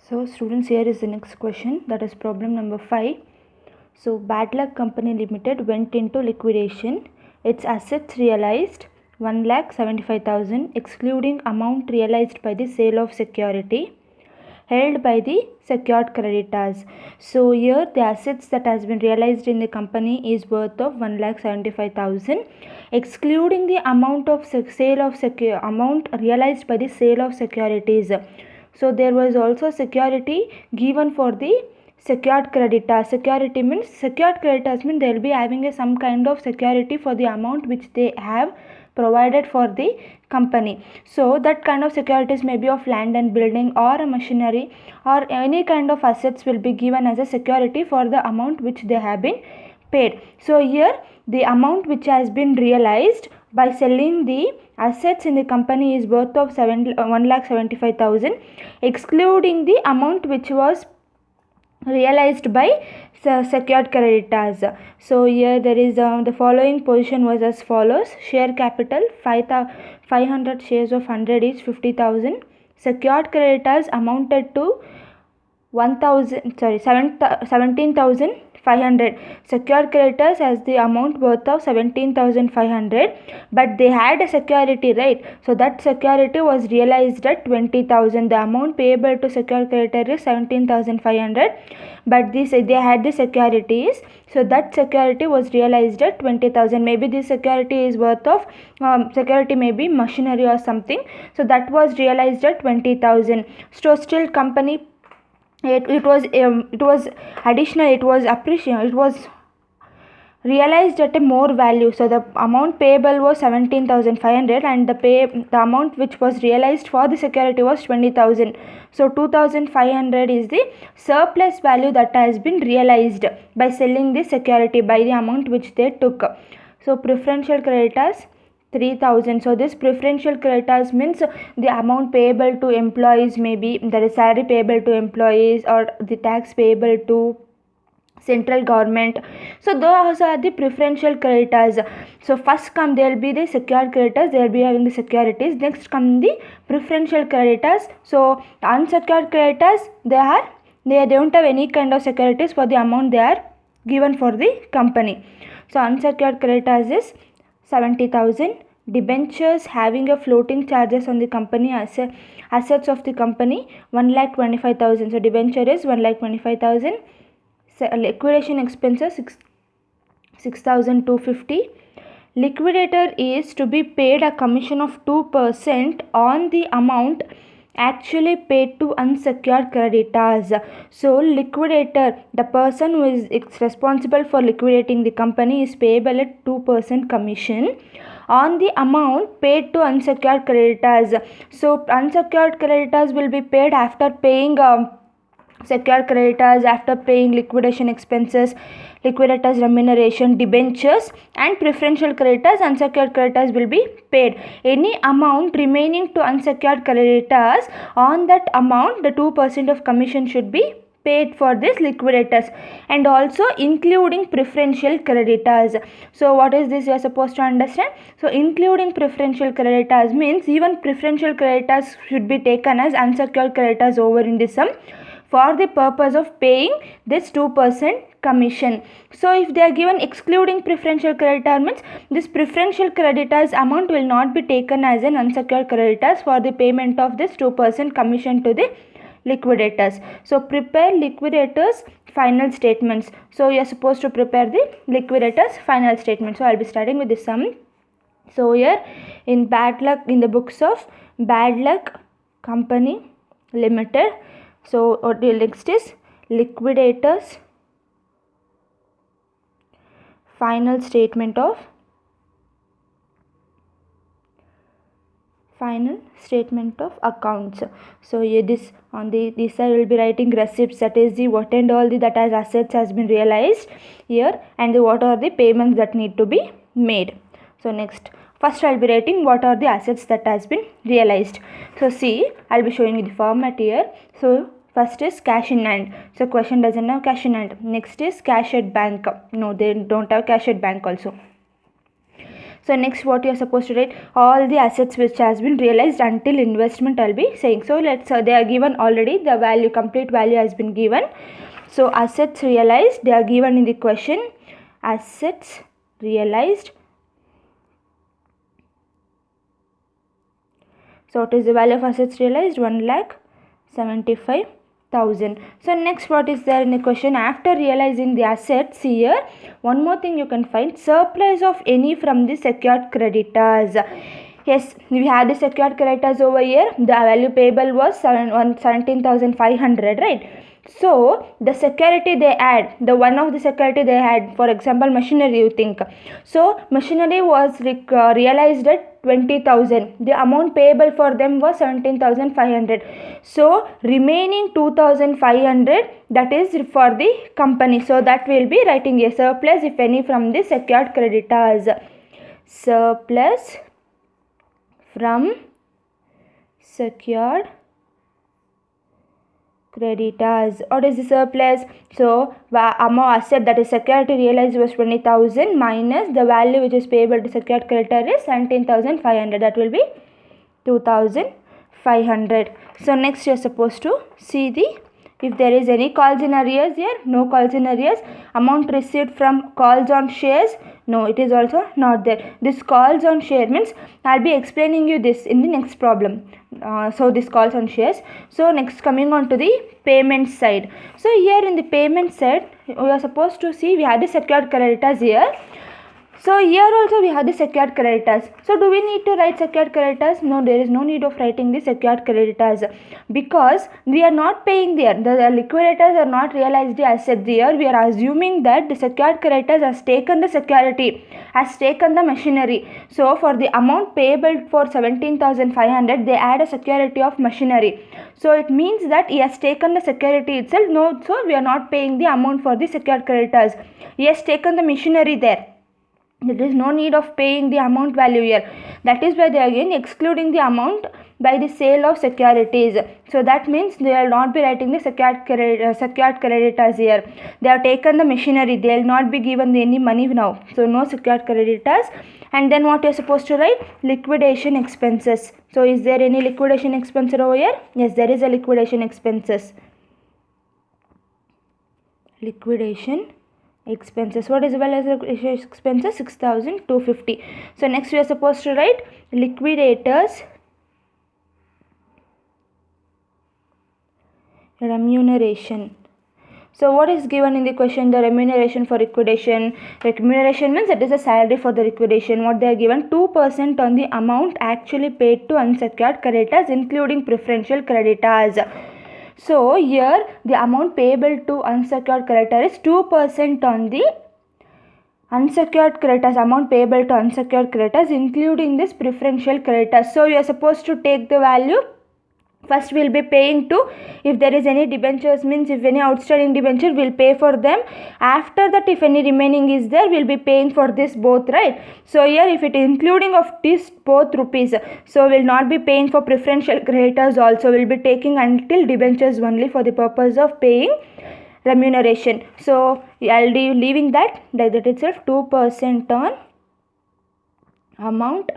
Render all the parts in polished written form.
So students, here is the next question, that is problem number 5. So Bad Luck Company Limited went into liquidation. Its assets realized 1,75,000 excluding amount realized by the sale of security held by the secured creditors. So here the assets that has been realized in the company is worth of 1,75,000 excluding the amount of sale of amount realized by the sale of securities. So there was also security given for the secured creditors. Security means secured creditors mean they will be having some kind of security for the amount which they have provided for the company. So that kind of securities may be of land and building or a machinery or any kind of assets will be given as a security for the amount which they have been paid. So here the amount which has been realized by selling the assets in the company is worth of 1,75,000 excluding the amount which was realized by secured creditors. So here there is the following position was as follows: share capital 500 shares of 100 each 50,000. Secured creditors amounted to 17,500. Secured creditors has the amount worth of 17,500, but they had a security, right? So that security was realized at 20,000. The amount payable to secured creditor is 17,500, but they had the securities, so that security was realized at 20,000. Maybe this security is worth of security may be machinery or something, so that was realized at 20,000. So still company it was additional, it was appreciated, it was realized at a more value. So the amount payable was 17,500 and the amount which was realized for the security was 20,000. So 2,500 is the surplus value that has been realized by selling the security by the amount which they took. So preferential creditors 3,000. So this preferential creditors means the amount payable to employees, maybe there is salary payable to employees or the tax payable to central government. So those are the preferential creditors. So first come there will be the secured creditors, they will be having the securities. Next come the preferential creditors. So unsecured creditors, they don't have any kind of securities for the amount they are given for the company. So unsecured creditors is 70,000. Debentures having a floating charges on the company assets of the company 1,25,000. So debenture is 1,25,000. Liquidation expenses 6,250. Liquidator is to be paid a commission of 2% on the amount actually paid to unsecured creditors. So liquidator, the person who is responsible for liquidating the company, is payable at 2% commission on the amount paid to unsecured creditors. So unsecured creditors will be paid after paying secured creditors, after paying liquidation expenses, liquidators remuneration, debentures, and preferential creditors. Unsecured creditors will be paid. Any amount remaining to unsecured creditors, on that amount the 2% of commission should be paid for this liquidators, and also including preferential creditors. So what is this you are supposed to understand? So including preferential creditors means even preferential creditors should be taken as unsecured creditors over in this sum for the purpose of paying this 2% commission. So if they are given excluding preferential creditor means this preferential creditors amount will not be taken as an unsecured creditors for the payment of this 2% commission to the liquidators. So prepare liquidators final statements. So you are supposed to prepare the liquidators final statement. So I will be starting with this sum. So here in Bad Luck, in the books of Bad Luck Company Limited, so what the next is liquidators final statement of accounts. So here this on this side will be writing receipts, that is the what and all the that as assets has been realized here, and what are the payments that need to be made. So next, first I will be writing what are the assets that has been realized. So see, I will be showing you the format here. So first is cash in hand. So question doesn't have cash in hand. Next is cash at bank. No, they don't have cash at bank also. So next what you are supposed to write, all the assets which has been realized until investment I'll be saying. So let's they are given already, the value, complete value has been given. So assets realized, they are given in the question, assets realized. So what is the value of assets realized? 1,75,000. So next what is there in the question, after realizing the assets, here one more thing you can find, surplus of any from the secured creditors. Yes, we had the secured creditors over here, the value payable was 17,500, right? So the security they add, the one of the security they had, for example machinery you think, so machinery was realized at 20,000, the amount payable for them was 17,500, so remaining 2,500 that is for the company, so that will be writing a surplus if any from the secured creditors. Surplus from secured creditors. What is the surplus? So amount asset, that is security realized, was 20,000 minus the value which is payable to secured creditor is 17,500, that will be 2,500. So next you are supposed to see the, if there is any calls in arrears here, no calls in arrears. Amount received from calls on shares, no, it is also not there. This calls on share means I'll be explaining you this in the next problem. So this calls on shares. So next coming on to the payment side. So here in the payment side we are supposed to see, we had the secured creditors here. So here also we have the secured creditors. So do we need to write secured creditors? No, there is no need of writing the secured creditors, because we are not paying there. The liquidators are not realized the asset there. We are assuming that the secured creditors has taken the security, has taken the machinery. So for the amount payable for 17,500, they add a security of machinery. So it means that he has taken the security itself. No, so we are not paying the amount for the secured creditors. He has taken the machinery there. There is no need of paying the amount value here. That is why they are again excluding the amount by the sale of securities. So that means they will not be writing the secured creditors here. They have taken the machinery. They will not be given any money now. So no secured creditors. And then what you are supposed to write? Liquidation expenses. So is there any liquidation expense over here? Yes, there is a liquidation expenses. Liquidation expenses. What is the value of expenses? 6,250. So next we are supposed to write liquidators remuneration. So what is given in the question? The remuneration for liquidation. Remuneration means that is a salary for the liquidation. What they are given? 2% on the amount actually paid to unsecured creditors, including preferential creditors. So here the amount payable to unsecured creditor is 2% on the unsecured creditors, amount payable to unsecured creditors, including this preferential creditors. So you are supposed to take the value. First we will be paying to, if there is any debentures, means if any outstanding debenture, we will pay for them. After that if any remaining is there, we will be paying for this both, right? So here if it is including of this both rupees, so we will not be paying for preferential creditors also. We will be taking until debentures only for the purpose of paying remuneration. So I'll be leaving that itself, 2% on amount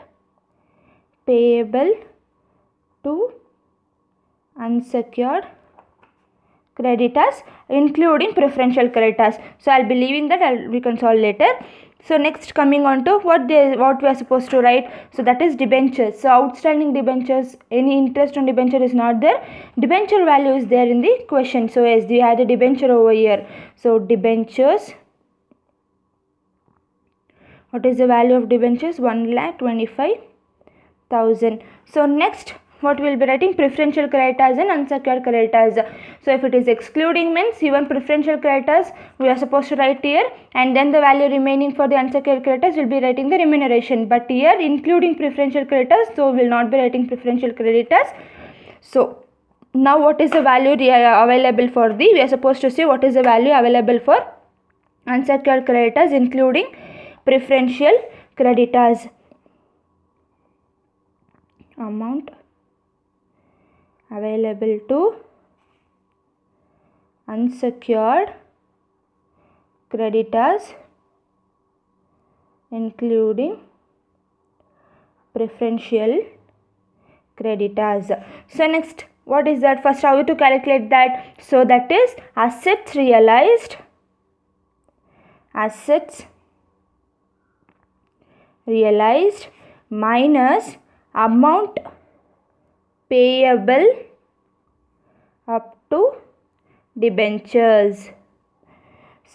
payable to unsecured creditors, including preferential creditors. So I'll be leaving that, we can solve later. So next coming on to what we are supposed to write. So that is debentures. So outstanding debentures, any interest on debenture is not there. Debenture value is there in the question. So yes, we have the debenture over here. So debentures, what is the value of debentures? 1,25,000. So next what we will be writing? Preferential creditors and unsecured creditors. So if it is excluding means even preferential creditors we are supposed to write here, and then the value remaining for the unsecured creditors will be writing the remuneration. But here including preferential creditors, so we will not be writing preferential creditors. So now what is the value available for the, we are supposed to see what is the value available for unsecured creditors, including preferential creditors. Amount available to unsecured creditors, including preferential creditors. So next, what is that? First, how to calculate that? So that is assets realized minus amount payable up to debentures.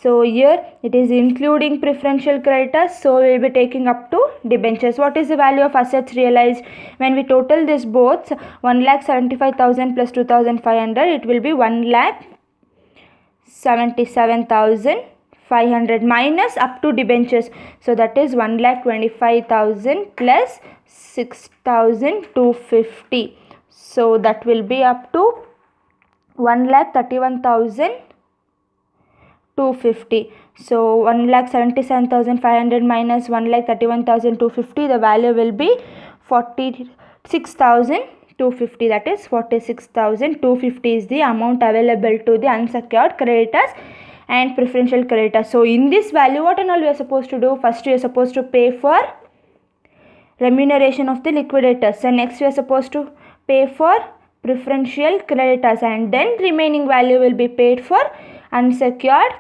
So here it is including preferential creditors, so we will be taking up to debentures. What is the value of assets realized? When we total this both, 1,75,000 plus 2,500, it will be 1,77,500 minus up to debentures. So that is 1,25,000 plus 6,250. So that will be up to 1,31,250. So 1,77,500 minus 1,31,250, the value will be 46,250. That is 46,250 is the amount available to the unsecured creditors and preferential creditors. So in this value, what and all we are supposed to do? First, we are supposed to pay for remuneration of the liquidators, and next we are supposed to pay for preferential creditors, and then remaining value will be paid for unsecured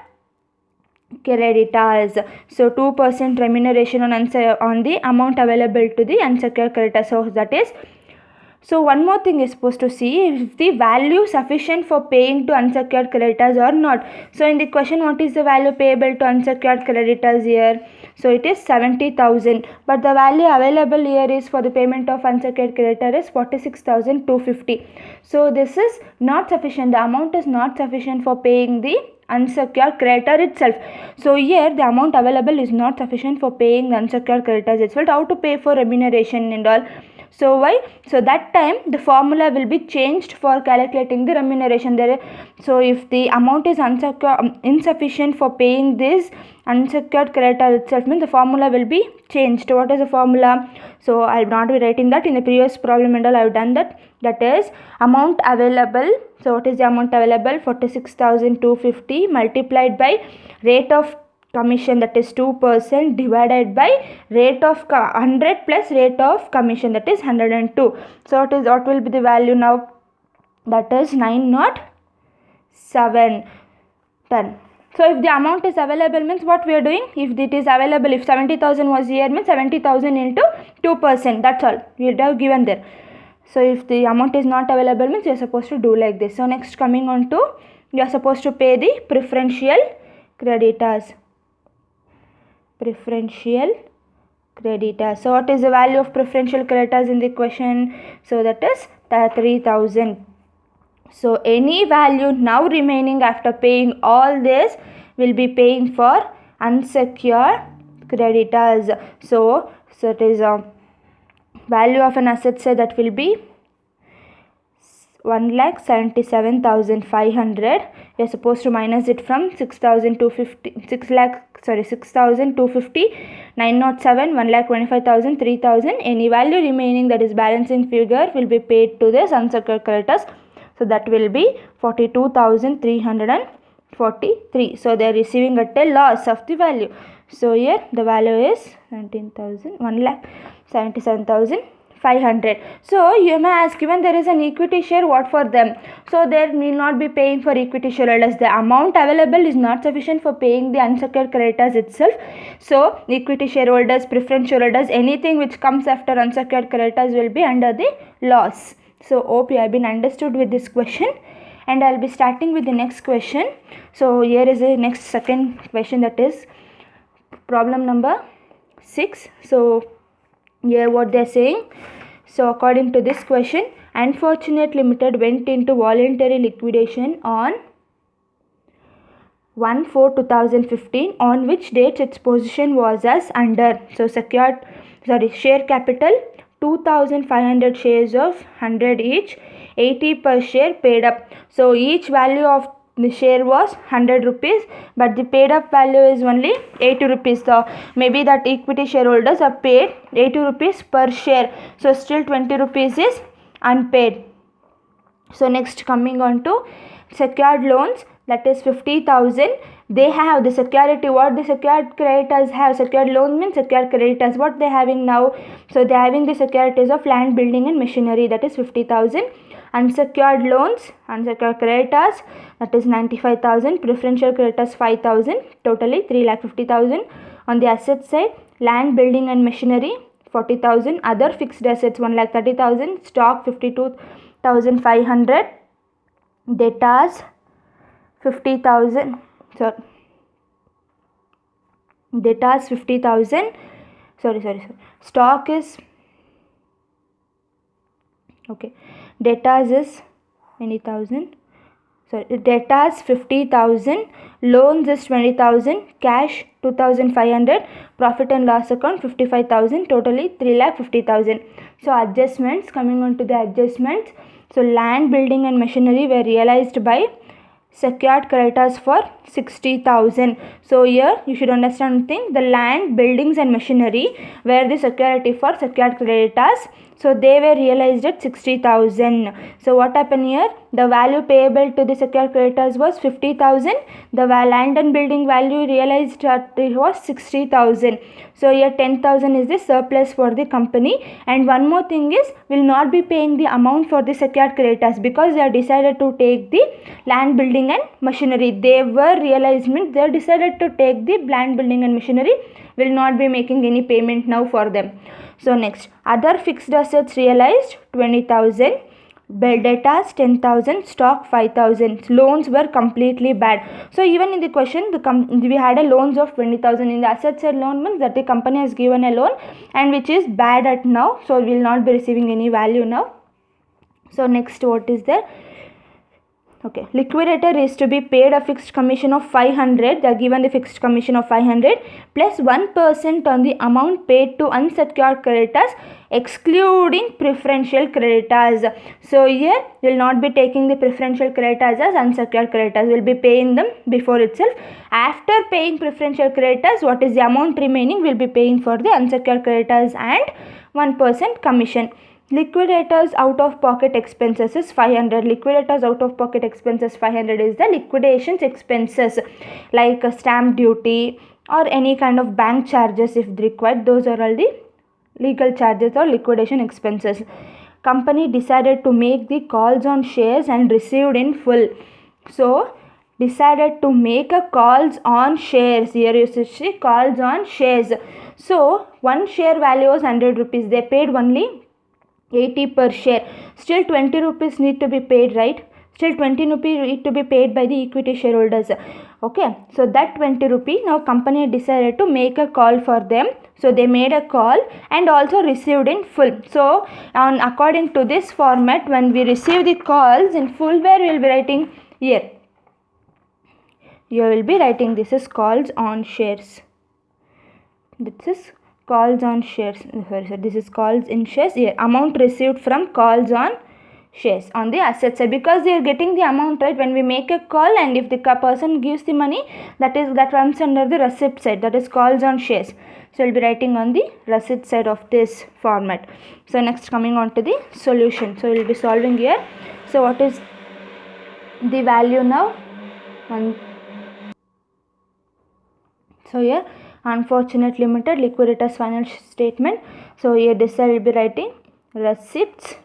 creditors. So 2% remuneration on the amount available to the unsecured creditors. So that is, so one more thing is supposed to see if the value sufficient for paying to unsecured creditors or not. So in the question, what is the value payable to unsecured creditors here? So it is 70,000, but the value available here is for the payment of unsecured creditor is 46,250. So this is not sufficient. The amount is not sufficient for paying the unsecured creditor itself. So here the amount available is not sufficient for paying the unsecured creditors itself. How to pay for remuneration and all? So why? So that time the formula will be changed for calculating the remuneration there. So if the amount is insufficient for paying this unsecured creditor itself, means the formula will be changed. What is the formula? So I will not be writing that. In the previous problem and all I have done that. That is amount available. So what is the amount available? 46,250 multiplied by rate of commission, that is 2%, divided by rate of 100 plus rate of commission, that is 102. So what will be the value now? That is 907. Done. So if the amount is available, means what we are doing? If it is available, if 70,000 was here, means 70,000 into 2%. That's all we would have given there. So if the amount is not available, means you are supposed to do like this. So next, coming on to, you are supposed to pay the preferential creditors. Preferential creditors. So what is the value of preferential creditors in the question? So that is 3,000. So any value now remaining after paying all this will be paying for unsecured creditors. So it is a value of an asset, say that will be 1,77,500. We are supposed to minus it from 6,250, 6,250, 907, 1,25,000, 3,000. Any value remaining, that is balancing figure, will be paid to this unsecured creditors. So that will be 42,343. So they are receiving at a loss of the value. So here the value is 1,77,500. So you may ask, given there is an equity share, what for them? So they need not be paying for equity shareholders. The amount available is not sufficient for paying the unsecured creditors itself. So equity shareholders, preference shareholders, anything which comes after unsecured creditors will be under the loss. So hope you have been understood with this question, and I will be starting with the next question. So here is the next second question, that is problem number 6. So here what they are saying. So according to this question, Unfortunate Limited went into voluntary liquidation on 1/4/2015, on which dates its position was as under. So share capital 2,500 shares of 100 each, 80 per share paid up. So each value of the share was 100 rupees, but the paid up value is only 80 rupees. So maybe that equity shareholders are paid 80 rupees per share. So still 20 rupees is unpaid. So next, coming on to secured loans, that is 50,000. They have the security. What the secured creditors have? Secured loan means secured creditors. What they having now? So they having the securities of land, building and machinery, that is 50,000. Unsecured loans, unsecured creditors, that is 95,000. Preferential creditors 5,000. Totally 3,50,000. On the asset side, land, building and machinery 40,000. Other fixed assets 1,30,000. Stock 52,500. Debtors 50,000. So debtors 50,000. Sorry. Stock is okay. Debtors is many thousand. Sorry, debtors 50,000. Loans is 20,000. Cash 2,500. Profit and loss account 55,000. Totally 3,50,000. So adjustments, coming on to the adjustments. So land, building and machinery were realized by secured creditors for 60,000. So here you should understand one thing, the land, buildings and machinery were the security for secured creditors. So they were realized at 60,000. So what happened here? The value payable to the secured creditors was 50,000. The land and building value realized at it was 60,000. So here 10,000 is the surplus for the company. And one more thing is, will not be paying the amount for the secured creditors because they are decided to take the land, building and machinery. They were realized means they decided to take the land, building and machinery, will not be making any payment now for them. So next, other fixed assets realized 20,000. Debtors 10,000. Stock 5,000. Loans were completely bad. So even in the question, we had a loans of 20,000. In the asset side, loan means that the company has given a loan and which is bad at now. So we will not be receiving any value now. So next, what is there? Okay, liquidator is to be paid a fixed commission of 500. They are given the fixed commission of 500 plus 1% on the amount paid to unsecured creditors excluding preferential creditors. So here we will not be taking the preferential creditors as unsecured creditors. We will be paying them before itself. After paying preferential creditors, what is the amount remaining? We will be paying for the unsecured creditors and 1% commission. Liquidators out of pocket expenses is 500. Liquidators out of pocket expenses 500 is the liquidations expenses like stamp duty or any kind of bank charges if required. Those are all the legal charges or liquidation expenses. Company decided to make the calls on shares and received in full. So decided to make a calls on shares. Here you see calls on shares. So one share value was 100 rupees. They paid only 80 per share. Still 20 rupees need to be paid, right? Still 20 rupees need to be paid by the equity shareholders. Okay, so that 20 rupee now company decided to make a call for them. So they made a call and also received in full. So according to this format, when we receive the calls in full, where we will be writing here? You will be writing this is calls on shares. This is calls on shares. This is calls in shares. Here amount received from calls on shares on the asset side, because they are getting the amount, right? When we make a call and if the person gives the money, that comes under the receipt side, that is calls on shares. So we'll be writing on the receipt side of this format. So next, coming on to the solution. So we'll be solving here. So what is the value now? So here unfortunate limited liquidators financial statement. So here this side will be writing receipts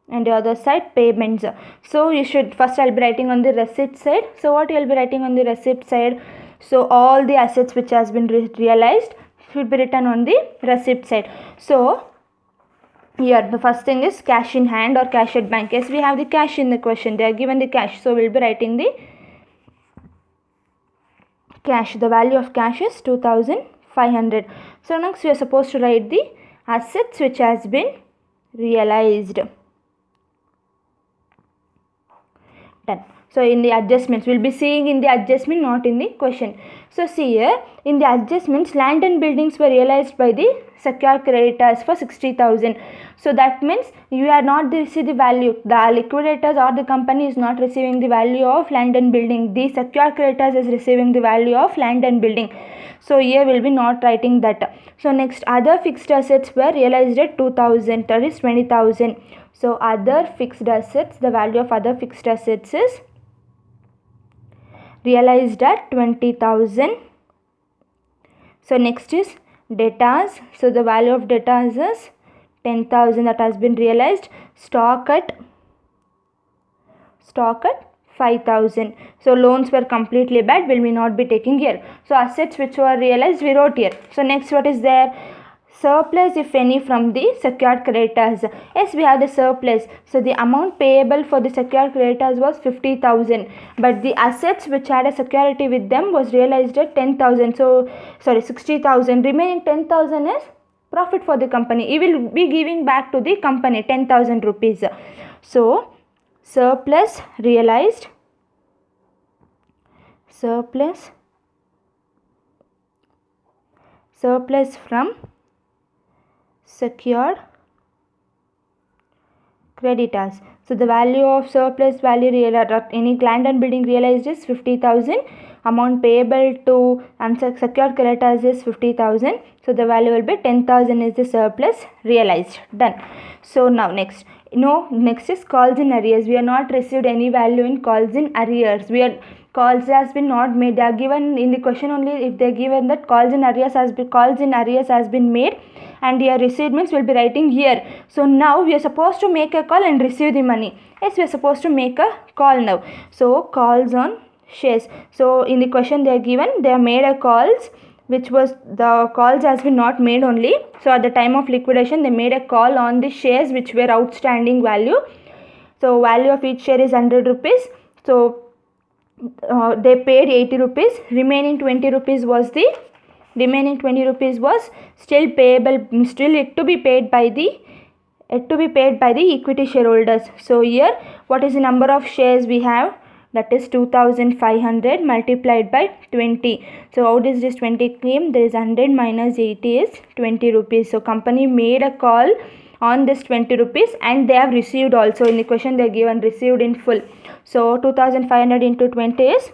and the other side payments. So you should first I'll be writing on the receipt side. So what you'll be writing on the receipt side? So all the assets which has been realized should be written on the receipt side. So here the first thing is cash in hand or cash at bank. Yes, we have the cash in the question. They are given the cash. So we'll be writing the cash. The value of cash is 2,500. So next we are supposed to write the assets which has been realized. Done. So in the adjustments, we will be seeing in the adjustment, not in the question. So see here, in the adjustments, land and buildings were realized by the secured creditors for 60,000. So that means you are not receiving the value. The liquidators or the company is not receiving the value of land and building. The secured creditors is receiving the value of land and building. So here we will be not writing that. So next, other fixed assets were realized at 2,000, that is 20,000. So other fixed assets, the value of other fixed assets is realized at 20,000. So next is debtors. So the value of debtors is 10,000 that has been realized. Stock at 5,000. So loans were completely bad, will we not be taking here. So assets which were realized we wrote here. So next what is there? Surplus if any from the secured creditors. Yes, we have the surplus. So the amount payable for the secured creditors was 50,000, but the assets which had a security with them was realized at 10,000. So sorry, 60,000. Remaining 10,000 is profit for the company. He will be giving back to the company 10,000 rupees. So surplus realized, surplus from secured creditors. So the value of surplus value realized at any land and building realized is 50,000. Amount payable to unsecured creditors is 50,000. So the value will be 10,000 is the surplus realized. Done. So now next is calls in arrears. We are not received any value in calls in arrears. Calls has been not made. They are given in the question only if they are given that calls in arrears has been made, and your received means we'll be writing here. So now we are supposed to make a call and receive the money. Yes, we are supposed to make a call now. So calls on shares. So in the question they are given, they are made a calls, which was the calls has been not made only. So at the time of liquidation they made a call on the shares which were outstanding value. So value of each share is 100 rupees. So they paid 80 rupees. Remaining 20 rupees was still payable, still yet to be paid by the equity shareholders. So here what is the number of shares we have? That is 2500 multiplied by 20. So how does this 20 came? There is 100 minus 80 is 20 rupees. So company made a call on this 20 rupees and they have received also. In the question they are given received in full. So 2500 into 20 is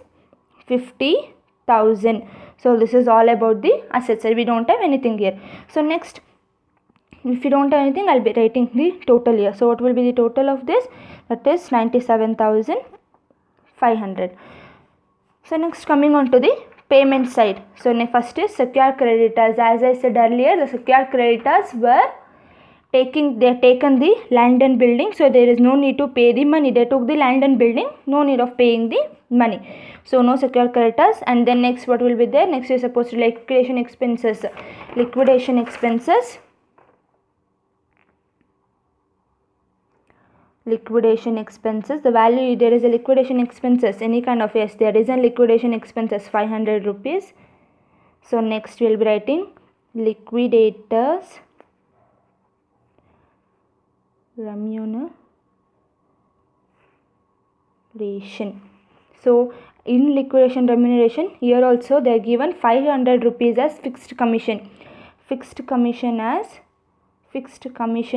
50,000. So this is all about the assets. We don't have anything here. So next, if you don't have anything, I'll be writing the total here. So what will be the total of this? That is 97,500. So next, coming on to the payment side. So first is secured creditors. As I said earlier, the secured creditors were taken the land and building, so there is no need to pay the money. They took the land and building, no need of paying the money. So no secured creditors. And then next what will be there? Next is supposed to liquidation expenses. Liquidation expenses. Liquidation expenses. The value, there is a liquidation expenses, any kind of, yes, there is a liquidation expenses 500 rupees. So next we will be writing liquidators remuneration. So in liquidation remuneration, here also they are given 500 rupees as fixed commission. Fixed commission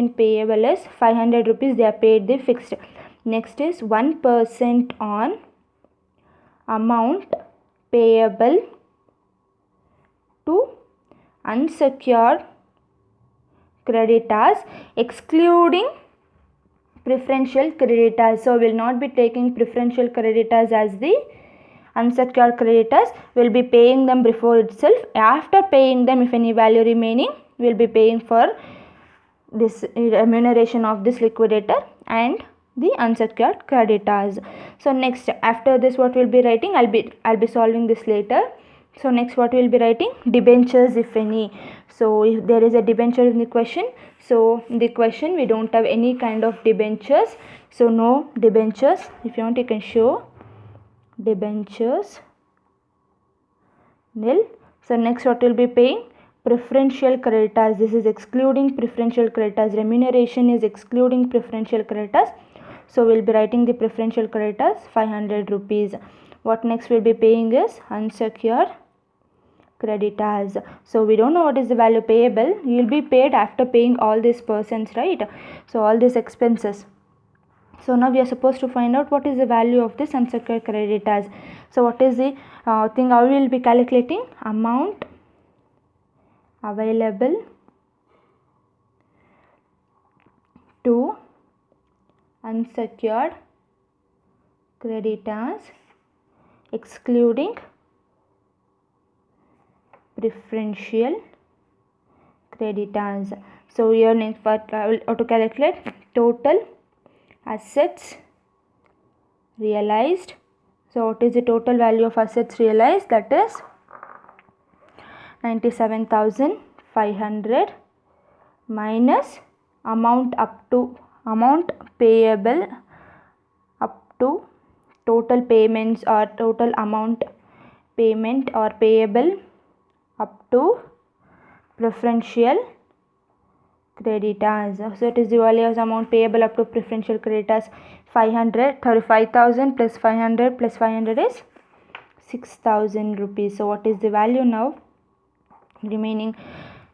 payable is 500 rupees. They are paid the fixed. Next is 1% on amount payable to unsecured creditors, excluding preferential creditors. So we will not be taking preferential creditors as the unsecured creditors. We will be paying them before itself. After paying them, if any value remaining, we will be paying for this remuneration of this liquidator and the unsecured creditors. So next, after this what we will be writing, I'll be solving this later. So next what we will be writing? Debentures if any. So if there is a debenture in the question, so in the question we don't have any kind of debentures, so no debentures. If you want you can show debentures nil. So next what will be paying? Preferential creditors. This is excluding preferential creditors. Remuneration is excluding preferential creditors. So we'll be writing the preferential creditors 500 rupees. What next we'll be paying is unsecured creditors. So we don't know what is the value payable. You will be paid after paying all these persons, right? So all these expenses. So now we are supposed to find out what is the value of this unsecured creditors. So what is the thing? How we will be calculating? Amount available to unsecured creditors excluding preferential creditors. So here next part how to calculate total assets realized. So what is the total value of assets realized? That is 97,500 minus amount payable up to total payments or total amount payment or payable up to preferential creditors. So it is the value of amount payable up to preferential creditors 35,000 plus 500 plus 500 is 6,000 rupees. So what is the value now? Remaining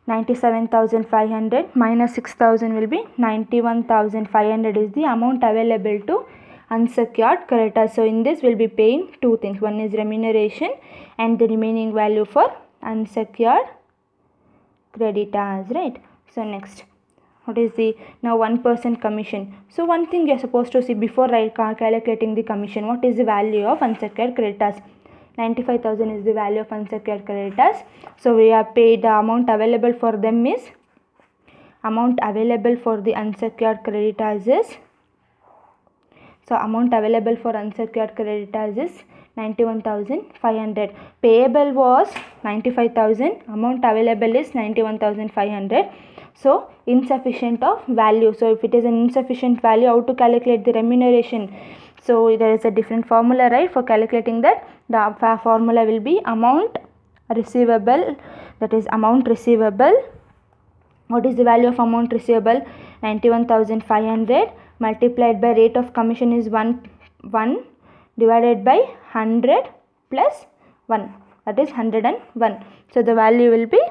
97,500 minus 6,000 will be 91,500 is the amount available to unsecured creditors. So in this we'll be paying two things. One is remuneration and the remaining value for unsecured creditors, right? So next, what is the now 1% commission? So one thing you're supposed to see before calculating the commission, what is the value of unsecured creditors? 95,000 is the value of unsecured creditors. So we have paid the amount available for them is amount available for the unsecured creditors is, so amount available for unsecured creditors is 91,500. Payable was 95,000. Amount available is 91,500. So insufficient of value. So if it is an insufficient value, how to calculate the remuneration? So there is a different formula, right, for calculating that. The formula will be amount receivable, that is amount receivable. What is the value of amount receivable? 91,500 multiplied by rate of commission is 1 divided by 100 plus 1, that is 101. So the value will be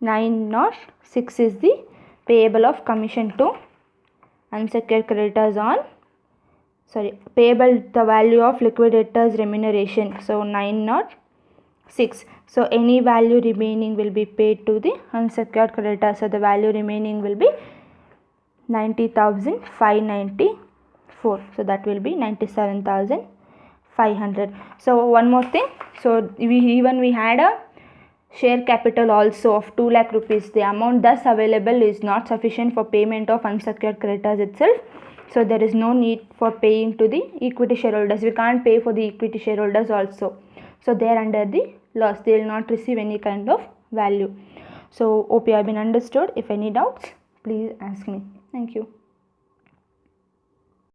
906 is the payable of commission to unsecured creditors on, payable the value of liquidators remuneration. So 906. So any value remaining will be paid to the unsecured creditor. So the value remaining will be 90,594. So that will be 97,500. So one more thing. So we had a share capital also of 2 lakh rupees. The amount thus available is not sufficient for payment of unsecured creditors itself. So there is no need for paying to the equity shareholders. We can't pay for the equity shareholders also. So they are under the loss. They will not receive any kind of value. So hope you have been understood. If any doubts, please ask me. Thank you.